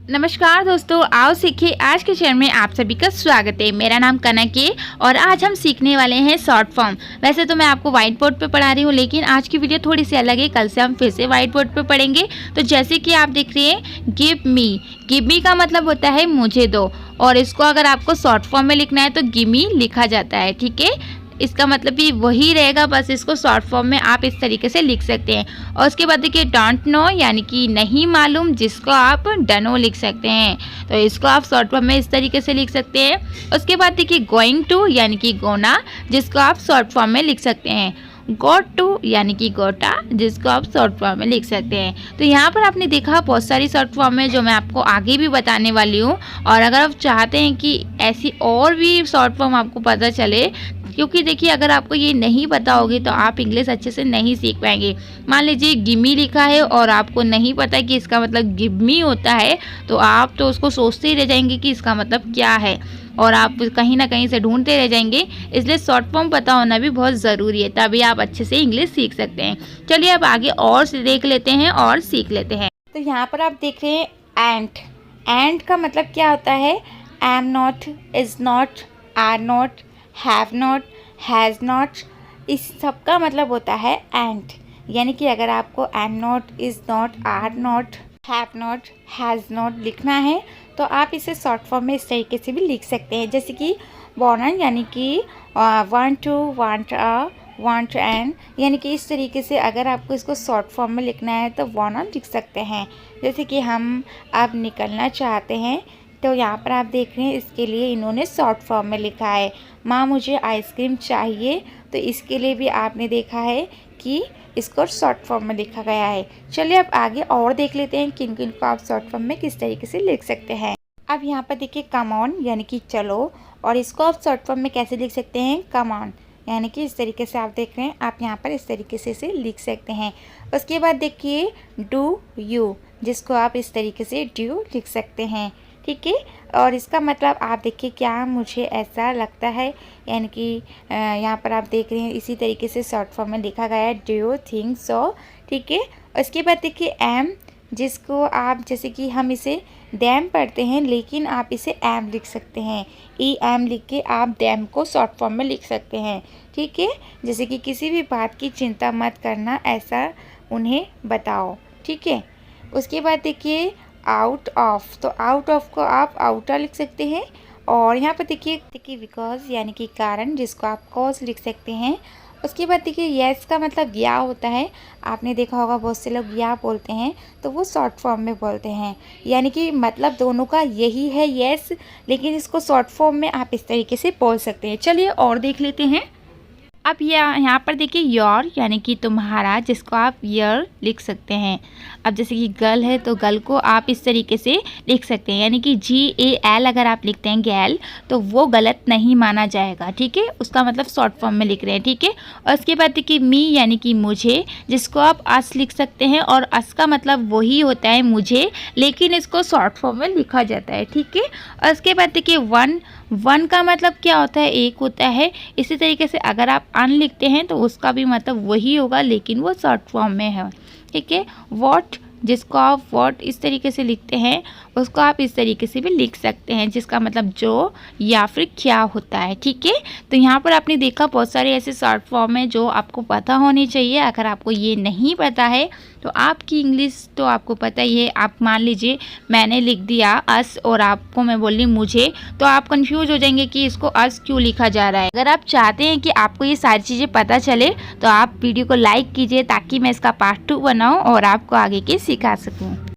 नमस्कार दोस्तों, आओ सीखे आज के चैनल में आप सभी का स्वागत है। मेरा नाम कनक है और आज हम सीखने वाले हैं शॉर्ट फॉर्म। वैसे तो मैं आपको व्हाइट बोर्ड पे पढ़ा रही हूँ, लेकिन आज की वीडियो थोड़ी सी अलग है। कल से हम फिर से व्हाइट बोर्ड पे पढ़ेंगे। तो जैसे कि आप देख रहे हैं, गिव मी का मतलब होता है मुझे दो, और इसको अगर आपको शॉर्ट फॉर्म में लिखना है तो गिव मी लिखा जाता है। ठीक है, इसका मतलब भी वही रहेगा, बस इसको शॉर्ट फॉर्म में आप इस तरीके से लिख सकते हैं। और उसके बाद देखिए डोंट नो यानी कि नहीं मालूम, जिसको आप डनो लिख सकते हैं, तो इसको आप शॉर्ट फॉर्म में इस तरीके से लिख सकते हैं। उसके बाद देखिए गोइंग टू यानी कि गोना, जिसको आप शॉर्ट फॉर्म में लिख सकते हैं। गो टू यानी कि गोटा, जिसको आप शॉर्ट फॉर्म में लिख सकते हैं। तो यहाँ पर आपने देखा बहुत सारी शॉर्ट फॉर्म है जो मैं आपको आगे भी बताने वाली हूँ। और अगर आप चाहते हैं कि ऐसी और भी शॉर्ट फॉर्म आपको पता चले, क्योंकि देखिए अगर आपको ये नहीं पता होगी तो आप इंग्लिश अच्छे से नहीं सीख पाएंगे। मान लीजिए गिमी लिखा है और आपको नहीं पता कि इसका मतलब गिव मी होता है, तो आप तो उसको सोचते ही रह जाएंगे कि इसका मतलब क्या है, और आप कहीं ना कहीं से ढूंढते रह जाएंगे। इसलिए शॉर्ट फॉर्म पता होना भी बहुत ज़रूरी है, तभी आप अच्छे से इंग्लिश सीख सकते हैं। चलिए अब आगे और देख लेते हैं और सीख लेते हैं। तो यहाँ पर आप देख रहे हैं एंड का मतलब क्या होता है। Am not, is not, are not, have not, has not, इस सब का मतलब होता है एंड। यानी कि अगर आपको am not, is not, are not, have not, has not लिखना है तो आप इसे शॉर्ट फॉर्म में इस तरीके से भी लिख सकते हैं। जैसे कि वॉन्ट यानी कि want to, want a, want an, यानी कि इस तरीके से अगर आपको इसको शॉर्ट फॉर्म में लिखना है तो वांट लिख सकते हैं। जैसे कि हम अब निकलना चाहते हैं, तो यहाँ पर आप देख रहे हैं इसके लिए इन्होंने शॉर्ट फॉर्म में लिखा है। माँ मुझे आइसक्रीम चाहिए, तो इसके लिए भी आपने देखा है कि इसको शॉर्ट फॉर्म में लिखा गया है। चलिए अब आगे और देख लेते हैं किन किन को आप शॉर्ट फॉर्म में किस तरीके से लिख सकते हैं। अब यहाँ पर देखिए कम ऑन यानी कि चलो, और इसको आप शॉर्ट फॉर्म में कैसे लिख सकते हैं, कम ऑन, यानी कि इस तरीके से आप देख रहे हैं, आप यहाँ पर इस तरीके से इसे लिख सकते हैं। उसके बाद देखिए डू यू, जिसको आप इस तरीके से ड्यू लिख सकते हैं। ठीक है, और इसका मतलब आप देखिए क्या मुझे ऐसा लगता है, यानी कि यहाँ पर आप देख रहे हैं इसी तरीके से शॉर्ट फॉर्म में लिखा गया है, डू यू थिंक सो। ठीक है, उसके बाद देखिए एम, जिसको आप जैसे कि हम इसे डैम पढ़ते हैं, लेकिन आप इसे एम लिख सकते हैं। ई एम लिख के आप डैम को शॉर्ट फॉर्म में लिख सकते हैं। ठीक है, जैसे कि किसी भी बात की चिंता मत करना, ऐसा उन्हें बताओ। ठीक है, उसके बाद देखिए आउट ऑफ, तो आउट ऑफ को आप आउटर लिख सकते हैं। और यहाँ पर देखिए बिकॉज यानी कि कारण, जिसको आप कॉज लिख सकते हैं। उसके बाद देखिए येस का मतलब या होता है। आपने देखा होगा बहुत से लोग या बोलते हैं तो वो शॉर्ट फॉर्म में बोलते हैं, यानी कि मतलब दोनों का यही है येस, लेकिन इसको शॉर्ट फॉर्म में आप इस तरीके से बोल सकते हैं। चलिए और देख लेते हैं। अब यहाँ पर देखिए योर यानी कि तुम्हारा, जिसको आप यर लिख सकते हैं। अब जैसे कि गर्ल है तो गर्ल को आप इस तरीके से लिख सकते हैं, यानी कि GAL अगर आप लिखते हैं गैल तो वो गलत नहीं माना जाएगा। ठीक है, उसका मतलब शॉर्ट फॉर्म में लिख रहे हैं। ठीक है, और उसके बाद देखिए मी यानी कि मुझे, जिसको आप अस लिख सकते हैं, और अस का मतलब वही होता है मुझे, लेकिन इसको शॉर्ट फॉर्म में लिखा जाता है। ठीक है, और उसके बाद देखिए वन का मतलब क्या होता है, एक होता है। इसी तरीके से अगर आप अन लिखते हैं तो उसका भी मतलब वही होगा, लेकिन वो शॉर्ट फॉर्म में है। ठीक है, वॉट, जिसको आप वॉट इस तरीके से लिखते हैं, उसको आप इस तरीके से भी लिख सकते हैं, जिसका मतलब जो या फिर क्या होता है। ठीक है, तो यहाँ पर आपने देखा बहुत सारे ऐसे शॉर्ट फॉर्म है जो आपको पता होनी चाहिए। अगर आपको ये नहीं पता है तो आपकी इंग्लिश तो आपको पता ही है। आप मान लीजिए मैंने लिख दिया अस और आपको मैं बोल रही मुझे, तो आप कंफ्यूज हो जाएंगे कि इसको अस क्यों लिखा जा रहा है। अगर आप चाहते हैं कि आपको ये सारी चीज़ें पता चले तो आप वीडियो को लाइक कीजिए, ताकि मैं इसका पार्ट 2 बनाऊँ और आपको आगे के सिखा सकूँ।